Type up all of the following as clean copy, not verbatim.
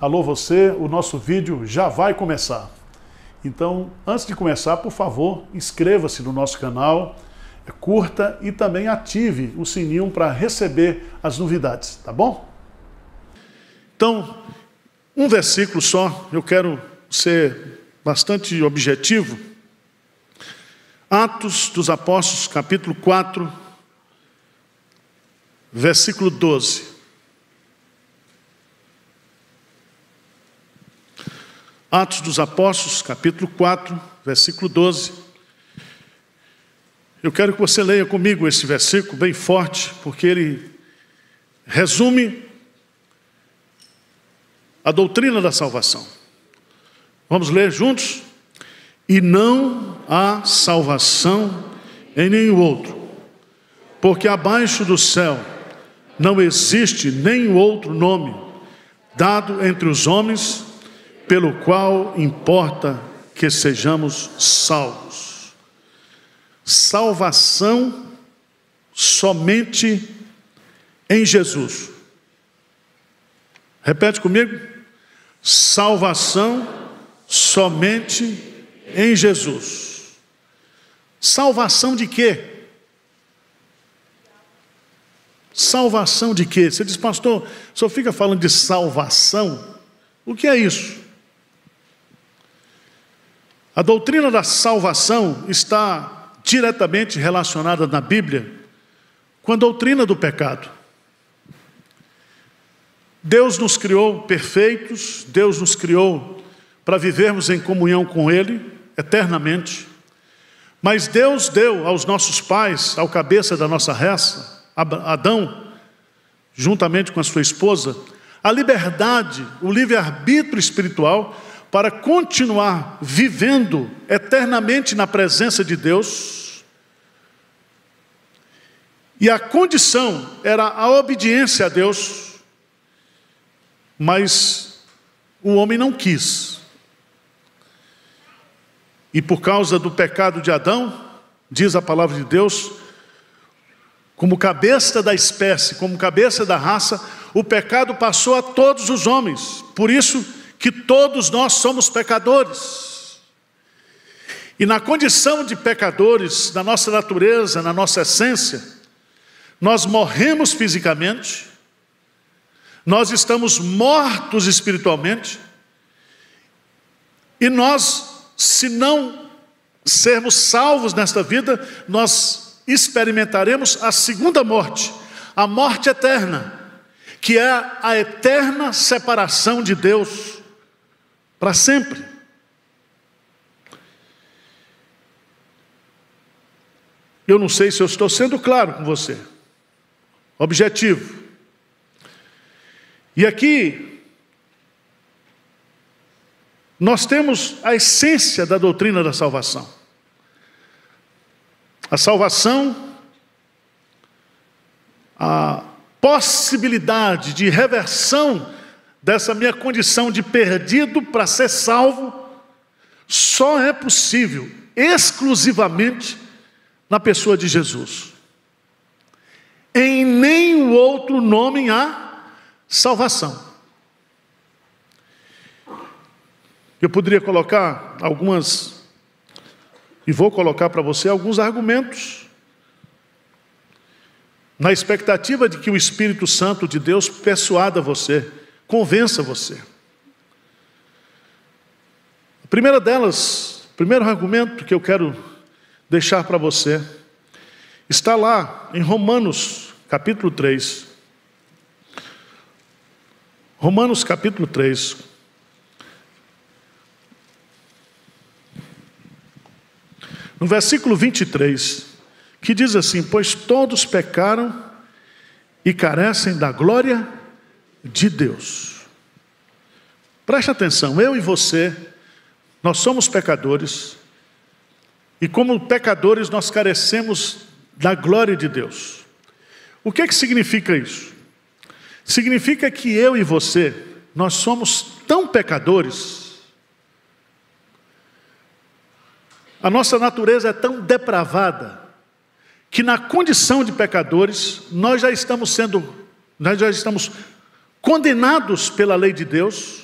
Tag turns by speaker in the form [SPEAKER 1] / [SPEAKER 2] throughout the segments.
[SPEAKER 1] Alô você, o nosso vídeo já vai começar. Então, antes de começar, por favor, inscreva-se no nosso canal, curta e também ative o sininho para receber as novidades, tá bom? Então, um versículo só, eu quero ser bastante objetivo. Atos dos Apóstolos, capítulo 4, versículo 12. Atos dos Apóstolos, capítulo 4, versículo 12. Eu quero que você leia comigo esse versículo bem forte, porque ele resume a doutrina da salvação. Vamos ler juntos? E não há salvação em nenhum outro, porque abaixo do céu não existe nenhum outro nome dado entre os homens pelo qual importa que sejamos salvos. Salvação somente em Jesus. Repete comigo. Salvação somente em Jesus. Salvação de quê? Salvação de quê? Você diz, pastor, o senhor fica falando de salvação? O que é isso? A doutrina da salvação está diretamente relacionada na Bíblia com a doutrina do pecado. Deus nos criou perfeitos, Deus nos criou para vivermos em comunhão com Ele eternamente. Mas Deus deu aos nossos pais, ao cabeça da nossa raça, Adão, juntamente com a sua esposa, a liberdade, o livre-arbítrio espiritual para continuar vivendo eternamente na presença de Deus. E a condição era a obediência a Deus, mas o homem não quis. E por causa do pecado de Adão, diz a palavra de Deus, como cabeça da espécie, como cabeça da raça, o pecado passou a todos os homens. Por isso que todos nós somos pecadores. E na condição de pecadores, na nossa natureza, na nossa essência, nós morremos fisicamente, nós estamos mortos espiritualmente, e nós, se não sermos salvos nesta vida, nós experimentaremos a segunda morte, a morte eterna, que é a eterna separação de Deus para sempre. Eu não sei se eu estou sendo claro com você. Objetivo. E aqui nós temos a essência da doutrina da salvação. A salvação, a possibilidade de reversão dessa minha condição de perdido para ser salvo, só é possível exclusivamente na pessoa de Jesus. Em nenhum outro nome há salvação. Eu poderia colocar algumas, e vou colocar para você alguns argumentos, na expectativa de que o Espírito Santo de Deus persuada você, convença você. A primeira delas, o primeiro argumento que eu quero deixar para você, está lá em Romanos, capítulo 3. Romanos, capítulo 3. No versículo 23, que diz assim, pois todos pecaram e carecem da glória de Deus. Preste atenção, eu e você, nós somos pecadores, e como pecadores nós carecemos da glória de Deus. O que significa isso? Significa que eu e você, nós somos tão pecadores, a nossa natureza é tão depravada, que na condição de pecadores, nós já estamos condenados pela lei de Deus,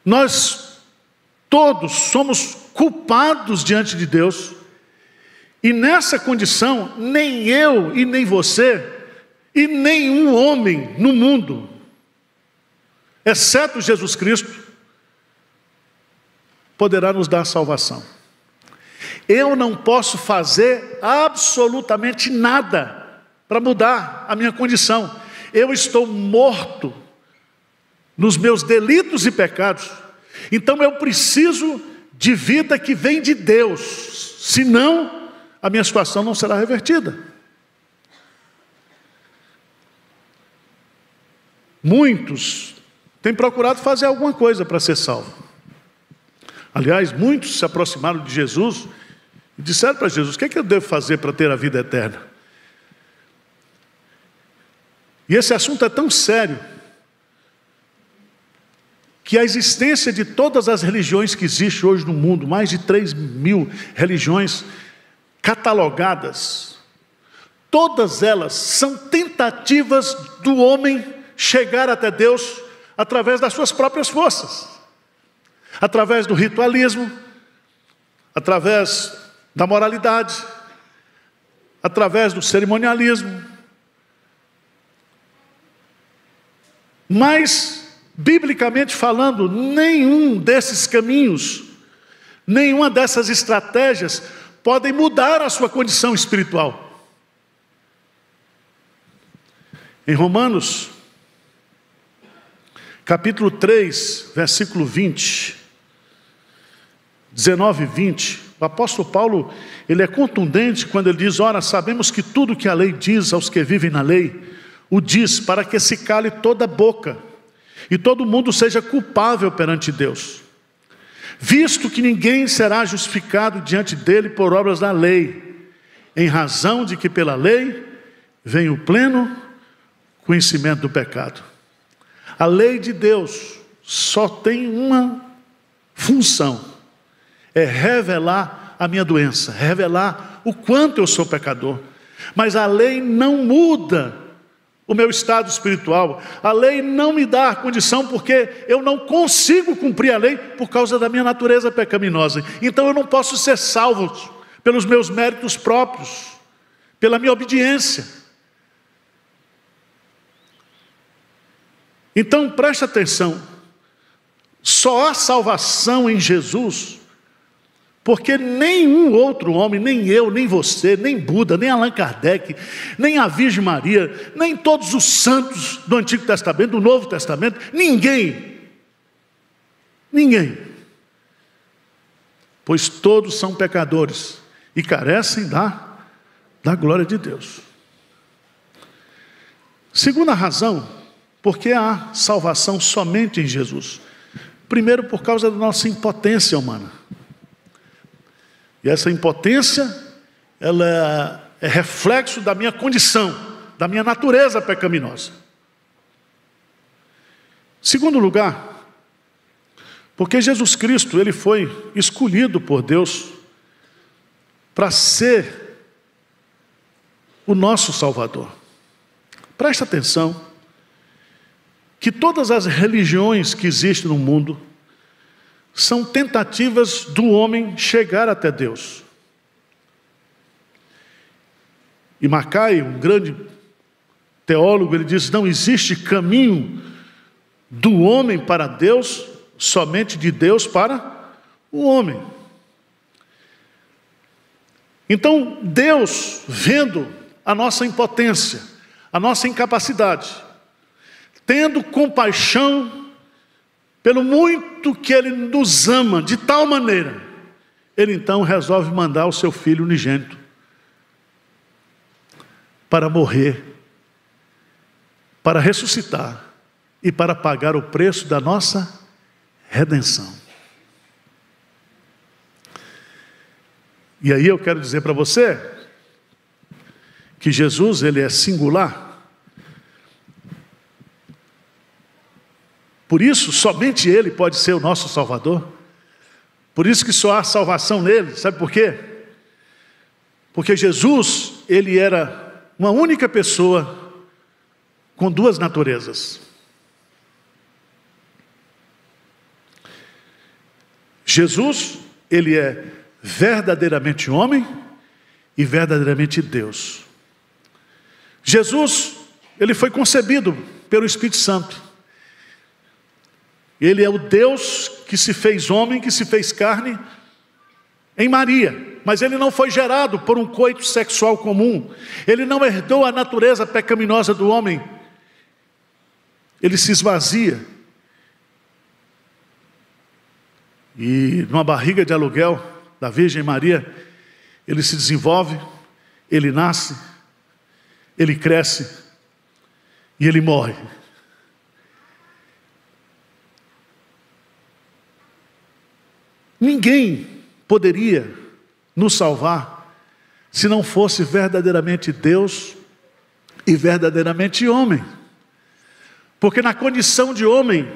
[SPEAKER 1] Nós todos somos culpados diante de Deus, e nessa condição, nem eu e nem você, e nenhum homem no mundo, exceto Jesus Cristo, poderá nos dar salvação. Eu não posso fazer absolutamente nada para mudar a minha condição. Eu estou morto nos meus delitos e pecados. Então eu preciso de vida que vem de Deus, senão a minha situação não será revertida. Muitos têm procurado fazer alguma coisa para ser salvo. Aliás, muitos se aproximaram de Jesus e disseram para Jesus: o que é que eu devo fazer para ter a vida eterna? E esse assunto é tão sério que a existência de todas as religiões que existem hoje no mundo, mais de 3.000 religiões catalogadas, todas elas são tentativas do homem chegar até Deus através das suas próprias forças, através do ritualismo, através da moralidade, através do cerimonialismo. Mas, biblicamente falando, nenhum desses caminhos, nenhuma dessas estratégias podem mudar a sua condição espiritual. Em Romanos, capítulo 3, versículo 20, 19 e 20, o apóstolo Paulo, ele é contundente quando ele diz: ora, sabemos que tudo que a lei diz aos que vivem na lei, o diz para que se cale toda a boca, e todo mundo seja culpável perante Deus, visto que ninguém será justificado diante dele por obras da lei, em razão de que pela lei vem o pleno conhecimento do pecado. A lei de Deus só tem uma função: é revelar a minha doença, revelar o quanto eu sou pecador. Mas a lei não muda o meu estado espiritual, a lei não me dá a condição, porque eu não consigo cumprir a lei por causa da minha natureza pecaminosa. Então eu não posso ser salvo pelos meus méritos próprios, pela minha obediência. Então preste atenção, só há salvação em Jesus, porque nenhum outro homem, nem eu, nem você, nem Buda, nem Allan Kardec, nem a Virgem Maria, nem todos os santos do Antigo Testamento, do Novo Testamento, ninguém, pois todos são pecadores e carecem da glória de Deus. Segunda razão, porque há salvação somente em Jesus. Primeiro, por causa da nossa impotência humana. E essa impotência, ela é reflexo da minha condição, da minha natureza pecaminosa. Segundo lugar, porque Jesus Cristo, ele foi escolhido por Deus para ser o nosso Salvador. Presta atenção que todas as religiões que existem no mundo são tentativas do homem chegar até Deus. E Mackay, um grande teólogo, ele diz: não existe caminho do homem para Deus, somente de Deus para o homem. Então Deus, vendo a nossa impotência, a nossa incapacidade, tendo compaixão pelo muito que Ele nos ama, de tal maneira, Ele então resolve mandar o seu Filho unigênito para morrer, para ressuscitar e para pagar o preço da nossa redenção. E aí eu quero dizer para você que Jesus, ele é singular. Por isso, somente Ele pode ser o nosso Salvador. Por isso que só há salvação nele. Sabe por quê? Porque Jesus, Ele era uma única pessoa com duas naturezas. Jesus, ele é verdadeiramente homem e verdadeiramente Deus. Jesus, ele foi concebido pelo Espírito Santo. Ele é o Deus que se fez homem, que se fez carne em Maria. Mas ele não foi gerado por um coito sexual comum. Ele não herdou a natureza pecaminosa do homem. Ele se esvazia. E numa barriga de aluguel da Virgem Maria, ele se desenvolve, ele nasce, ele cresce e ele morre. Ninguém poderia nos salvar se não fosse verdadeiramente Deus e verdadeiramente homem. Porque na condição de homem,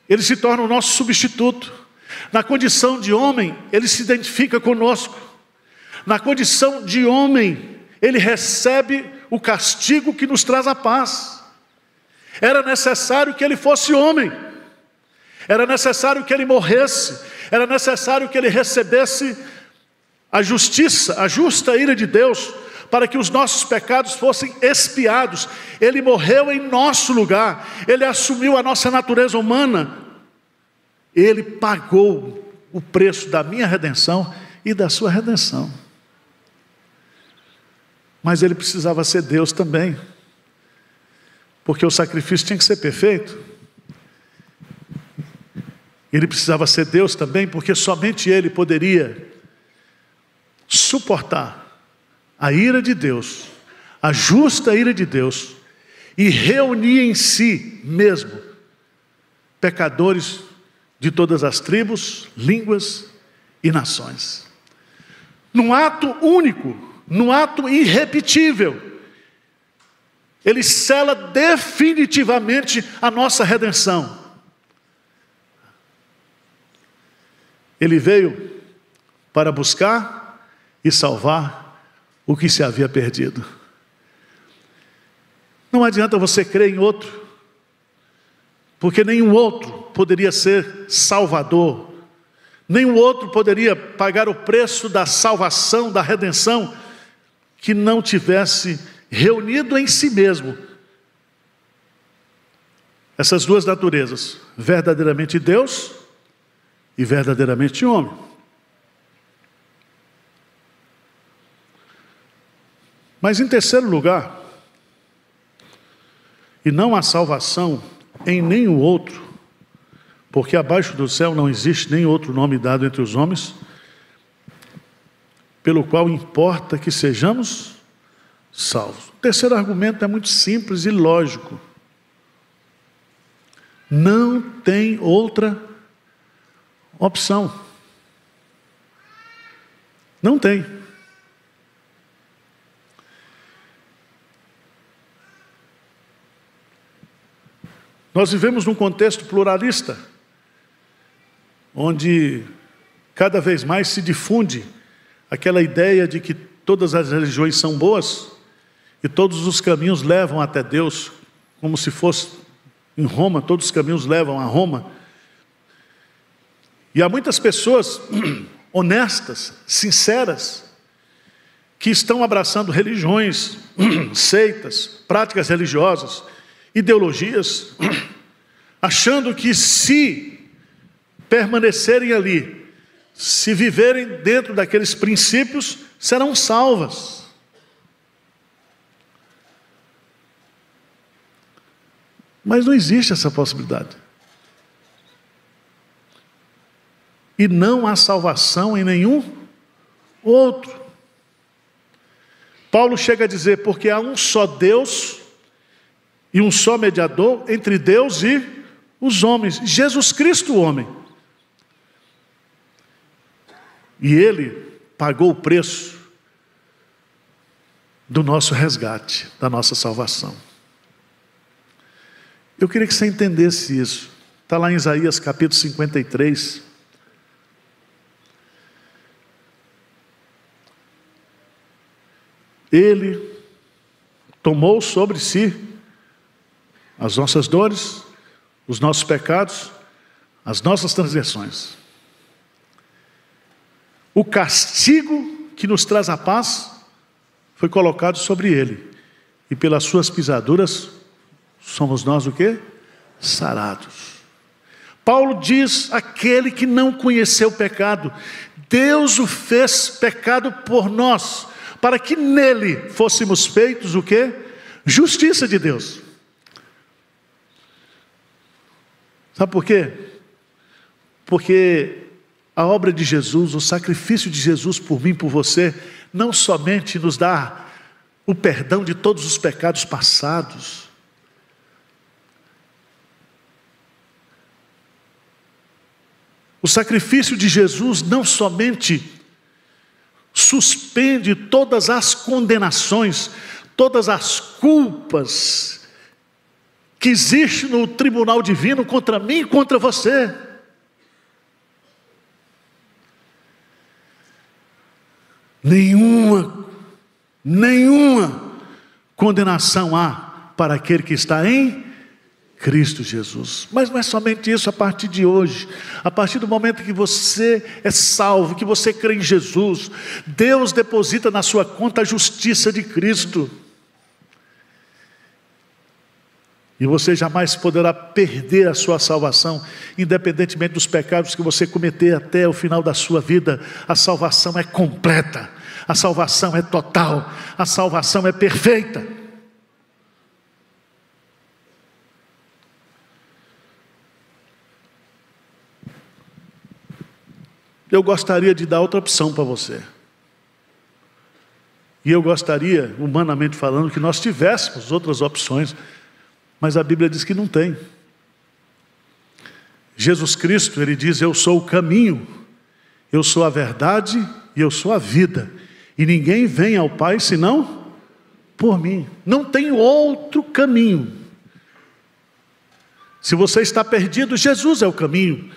[SPEAKER 1] ele se torna o nosso substituto. Na condição de homem, ele se identifica conosco. Na condição de homem, ele recebe o castigo que nos traz a paz. Era necessário que ele fosse homem. Era necessário que ele morresse. Era necessário que ele recebesse a justiça, a justa ira de Deus, para que os nossos pecados fossem expiados. Ele morreu em nosso lugar. Ele assumiu a nossa natureza humana. Ele pagou o preço da minha redenção e da sua redenção. Mas ele precisava ser Deus também, porque o sacrifício tinha que ser perfeito. Ele precisava ser Deus também, porque somente ele poderia suportar a ira de Deus, a justa ira de Deus, e reunir em si mesmo pecadores de todas as tribos, línguas e nações. Num ato único, num ato irrepetível, ele sela definitivamente a nossa redenção. Ele veio para buscar e salvar o que se havia perdido. Não adianta você crer em outro, porque nenhum outro poderia ser salvador, nenhum outro poderia pagar o preço da salvação, da redenção, que não tivesse reunido em si mesmo essas duas naturezas, verdadeiramente Deus e verdadeiramente homem. Mas em terceiro lugar, e não há salvação em nenhum outro, porque abaixo do céu não existe nem outro nome dado entre os homens, pelo qual importa que sejamos salvos. O terceiro argumento é muito simples e lógico. Não tem outra opção. Não tem. Nós vivemos num contexto pluralista, onde cada vez mais se difunde aquela ideia de que todas as religiões são boas e todos os caminhos levam até Deus, como se fosse em Roma, todos os caminhos levam a Roma. E há muitas pessoas honestas, sinceras, que estão abraçando religiões, seitas, práticas religiosas, ideologias, achando que se permanecerem ali, se viverem dentro daqueles princípios, serão salvas. Mas não existe essa possibilidade. E não há salvação em nenhum outro. Paulo chega a dizer, porque há um só Deus e um só mediador entre Deus e os homens, Jesus Cristo, o homem. E ele pagou o preço do nosso resgate, da nossa salvação. Eu queria que você entendesse isso. Está lá em Isaías capítulo 53. Ele tomou sobre si as nossas dores, os nossos pecados, as nossas transgressões. o castigo que nos traz a paz foi colocado sobre ele. E pelas suas pisaduras somos nós o quê? Sarados. Paulo diz: aquele que não conheceu o pecado, Deus o fez pecado por nós, para que nele fôssemos feitos o quê? Justiça de Deus. Sabe por quê? Porque a obra de Jesus, o sacrifício de Jesus por mim e por você, não somente nos dá o perdão de todos os pecados passados, o sacrifício de Jesus não somente suspende todas as condenações, todas as culpas que existem no tribunal divino contra mim e contra você. Nenhuma condenação há para aquele que está em Cristo Jesus. Mas não é somente isso. A partir de hoje, a partir do momento que você é salvo, que você crê em Jesus, Deus deposita na sua conta a justiça de Cristo, e você jamais poderá perder a sua salvação, independentemente dos pecados que você cometer até o final da sua vida. A salvação é completa, a salvação é total, a salvação é perfeita. Eu gostaria de dar outra opção para você. E eu gostaria, humanamente falando, que nós tivéssemos outras opções, mas a Bíblia diz que não tem. Jesus Cristo, Ele diz: eu sou o caminho, eu sou a verdade e eu sou a vida. E ninguém vem ao Pai senão por mim. Não tem outro caminho. Se você está perdido, Jesus é o caminho.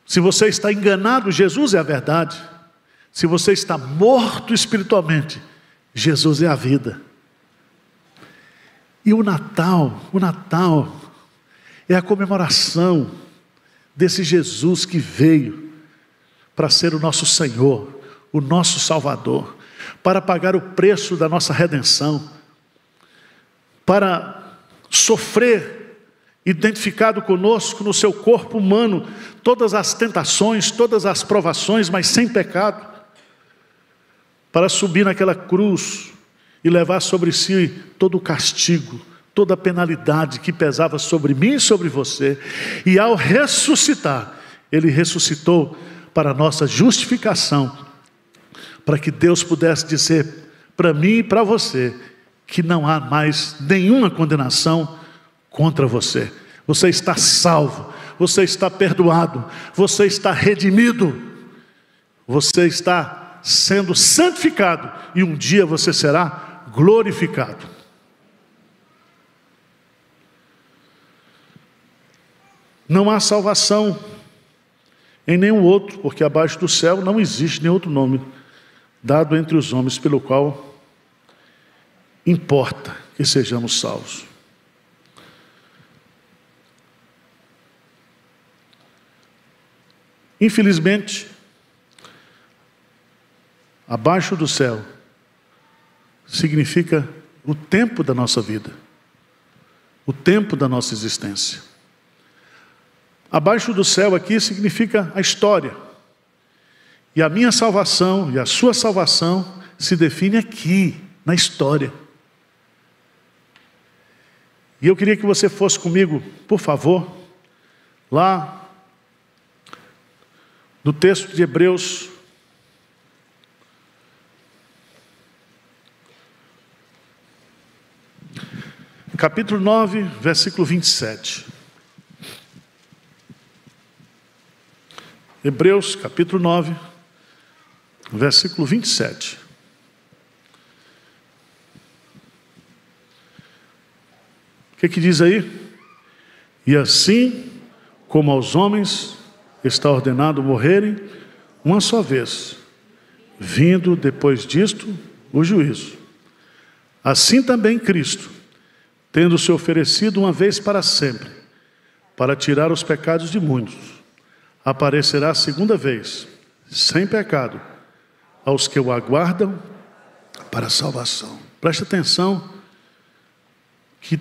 [SPEAKER 1] Se você está enganado, Jesus é a verdade. Se você está morto espiritualmente, Jesus é a vida. E o Natal é a comemoração desse Jesus que veio para ser o nosso Senhor, o nosso Salvador, para pagar o preço da nossa redenção, para sofrer, identificado conosco no seu corpo humano, todas as tentações, todas as provações, mas sem pecado, para subir naquela cruz e levar sobre si todo o castigo, toda a penalidade que pesava sobre mim e sobre você. E ao ressuscitar, Ele ressuscitou para a nossa justificação, para que Deus pudesse dizer para mim e para você que não há mais nenhuma condenação contra você. Você está salvo, você está perdoado, você está redimido, você está sendo santificado, e um dia você será glorificado. Não há salvação em nenhum outro, porque abaixo do céu não existe nenhum outro nome dado entre os homens pelo qual importa que sejamos salvos. Infelizmente, abaixo do céu significa o tempo da nossa vida, o tempo da nossa existência. Abaixo do céu aqui significa a história. E a minha salvação e a sua salvação se define aqui, na história. E eu queria que você fosse comigo, por favor, lá no texto de Hebreus, capítulo 9, versículo 27. Hebreus, capítulo 9, versículo 27. O que diz aí? E assim como aos homens está ordenado morrerem uma só vez, vindo depois disto o juízo, assim também Cristo, tendo se oferecido uma vez para sempre, para tirar os pecados de muitos, aparecerá a segunda vez, sem pecado, aos que o aguardam para a salvação. Preste atenção que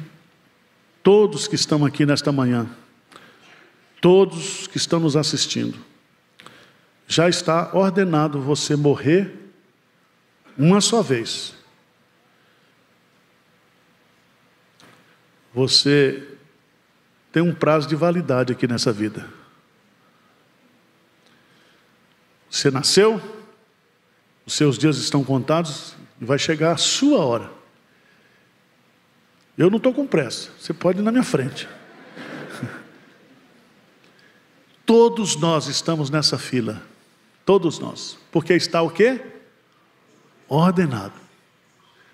[SPEAKER 1] todos que estão aqui nesta manhã, todos que estão nos assistindo, já está ordenado você morrer uma só vez. Você tem um prazo de validade aqui nessa vida. Você nasceu, os seus dias estão contados e vai chegar a sua hora. Eu não estou com pressa, você pode ir na minha frente. Todos nós estamos nessa fila. Todos nós. Porque está o quê? Ordenado.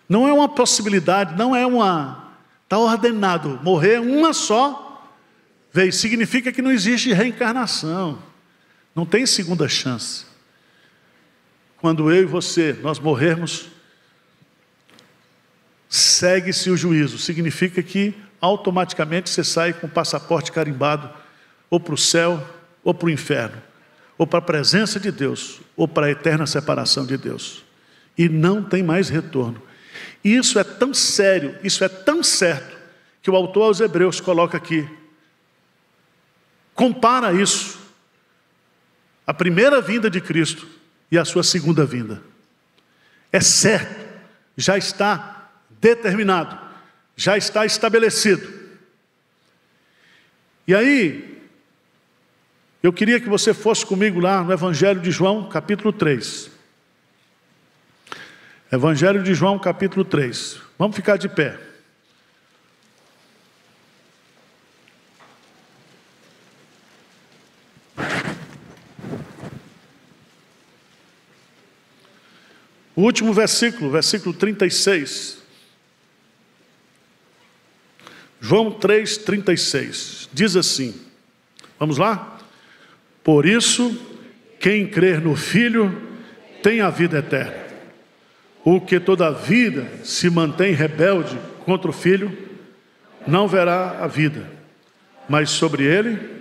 [SPEAKER 1] Não é uma possibilidade, não é uma... Está ordenado. Morrer uma só vez. Significa que não existe reencarnação. Não tem segunda chance. Quando eu e você, nós morrermos, segue-se o juízo. Significa que automaticamente você sai com o passaporte carimbado, ou para o céu, ou para o inferno, ou para a presença de Deus, ou para a eterna separação de Deus. E não tem mais retorno. Isso é tão sério, isso é tão certo, que o autor aos Hebreus coloca aqui. Compara isso, a primeira vinda de Cristo e a sua segunda vinda. É certo, já está determinado, já está estabelecido. E aí, eu queria que você fosse comigo lá no Evangelho de João, capítulo 3. Evangelho de João, capítulo 3. Vamos ficar de pé. O último versículo, versículo 36. João 3, 36. Diz assim, vamos lá? Por isso, quem crer no Filho tem a vida eterna. O que toda a vida se mantém rebelde contra o Filho, não verá a vida. Mas sobre ele...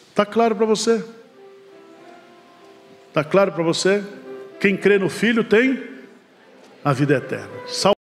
[SPEAKER 1] Está claro para você? Está claro para você? Quem crê no Filho tem a vida eterna.